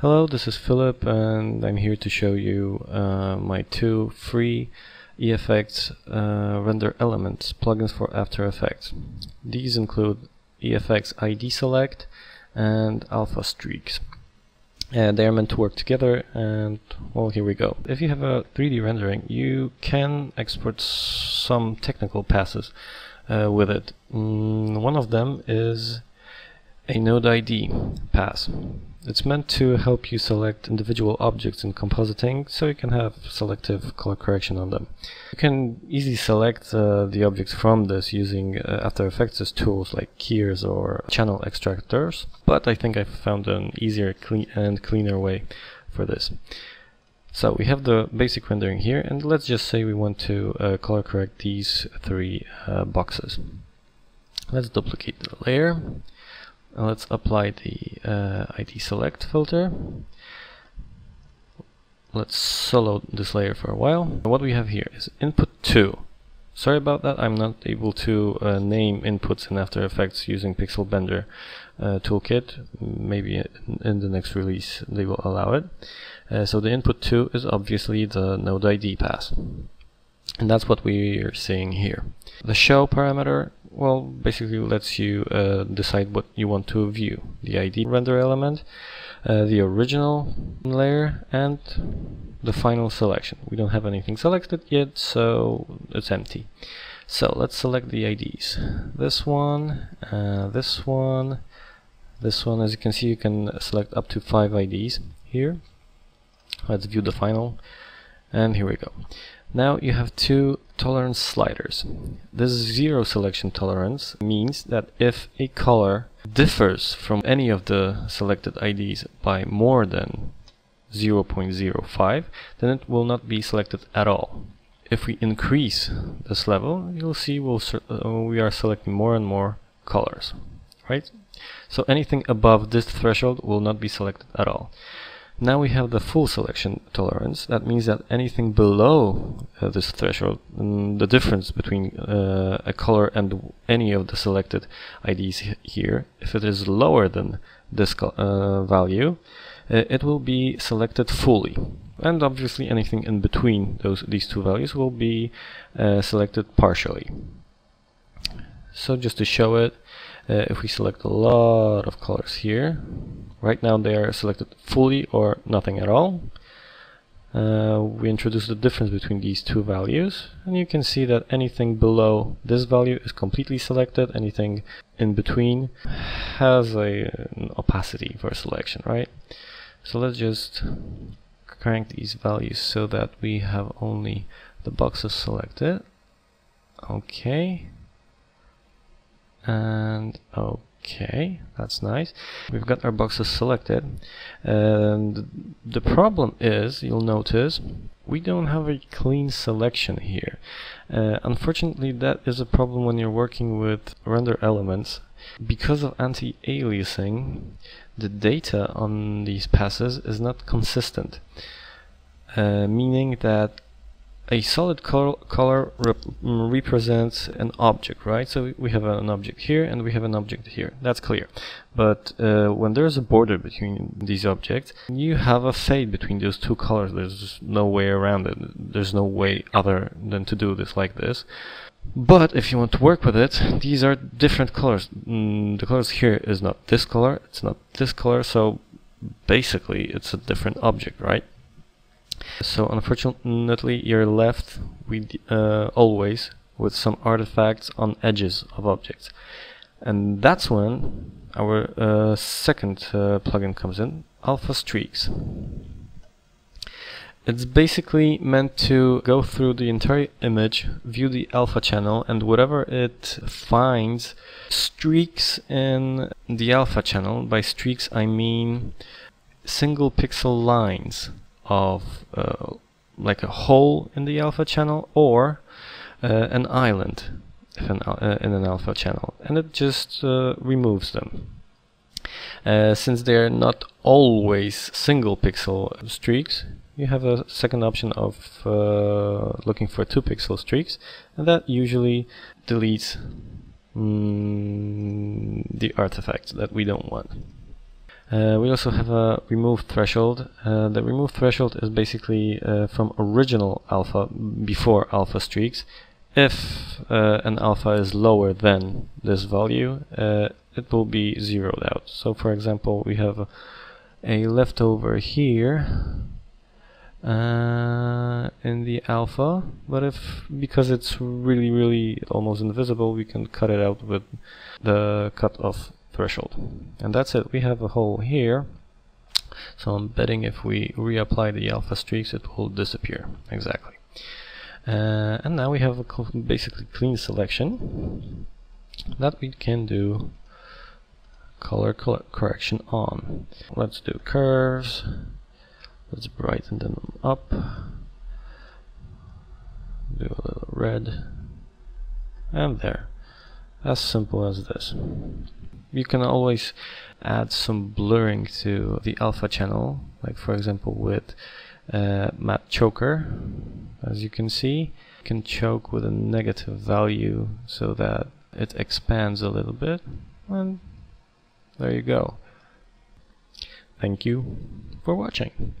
Hello, this is Philip and I'm here to show you my two free EFX render elements plugins for After Effects. These include EFX ID Select and Alpha Streaks. They are meant to work together, and well, here we go. If you have a 3D rendering, you can export some technical passes with it. One of them is a node ID pass. It's meant to help you select individual objects in compositing, so you can have selective color correction on them. You can easily select the objects from this using After Effects' tools like keyers or channel extractors, but I think I've found an easier and cleaner way for this. So we have the basic rendering here, and let's just say we want to color correct these three boxes. Let's duplicate the layer. Let's apply the ID Select filter. Let's solo this layer for a while. What we have here is input 2. Sorry about that, I'm not able to name inputs in After Effects using Pixel Bender toolkit. Maybe in the next release they will allow it. So the input 2 is obviously the node ID pass. And that's what we are seeing here. The show parameter, well, basically lets you decide what you want to view. The ID render element, the original layer, and the final selection. We don't have anything selected yet, so it's empty. So let's select the IDs. This one, this one, this one. As you can see, you can select up to 5 IDs here. Let's view the final, and here we go. Now you have two tolerance sliders. This zero selection tolerance means that if a color differs from any of the selected IDs by more than 0.05, then it will not be selected at all. If we increase this level, you'll see we are selecting more and more colors, right? So anything above this threshold will not be selected at all. Now we have the full selection tolerance. That means that anything below this threshold, the difference between a color and any of the selected IDs here, if it is lower than this value, it will be selected fully. And obviously anything in between these two values will be selected partially. So just to show it, if we select a lot of colors here, right now they are selected fully or nothing at all. We introduce the difference between these two values, and you can see that anything below this value is completely selected. Anything in between has an opacity for selection, right? So let's just crank these values so that we have only the boxes selected. Okay. And okay, that's nice. We've got our boxes selected, and the problem is, you'll notice, we don't have a clean selection here. Unfortunately, that is a problem when you're working with render elements. Because of anti-aliasing, the data on these passes is not consistent, meaning that a solid color represents an object, right? So we have an object here and we have an object here. That's clear. But when there's a border between these objects, you have a fade between those two colors. There's no way around it. There's no way other than to do this like this. But if you want to work with it, these are different colors. The colors here is not this color, it's not this color, so basically it's a different object, right? So unfortunately you're left with always with some artifacts on edges of objects, and that's when our second plugin comes in, Alpha Streaks. It's basically meant to go through the entire image, view the alpha channel, and whatever it finds streaks in the alpha channel. By streaks I mean single pixel lines of like a hole in the alpha channel, or an island in an alpha channel, and it just removes them. Since they are not always single pixel streaks, you have a second option of looking for 2 pixel streaks, and that usually deletes the artifact that we don't want. We also have a remove threshold. The remove threshold is basically from original alpha before alpha streaks. If an alpha is lower than this value, it will be zeroed out. So for example, we have a leftover here in the alpha, but because it's really almost invisible, we can cut it out with the cutoff threshold. And that's it. We have a hole here, so I'm betting if we reapply the alpha streaks, it will disappear. Exactly. And now we have a basically clean selection that we can do color correction on. Let's do curves. Let's brighten them up. Do a little red. And there. As simple as this. You can always add some blurring to the alpha channel, like for example with matte choker. As you can see, you can choke with a negative value so that it expands a little bit, and there you go. Thank you for watching.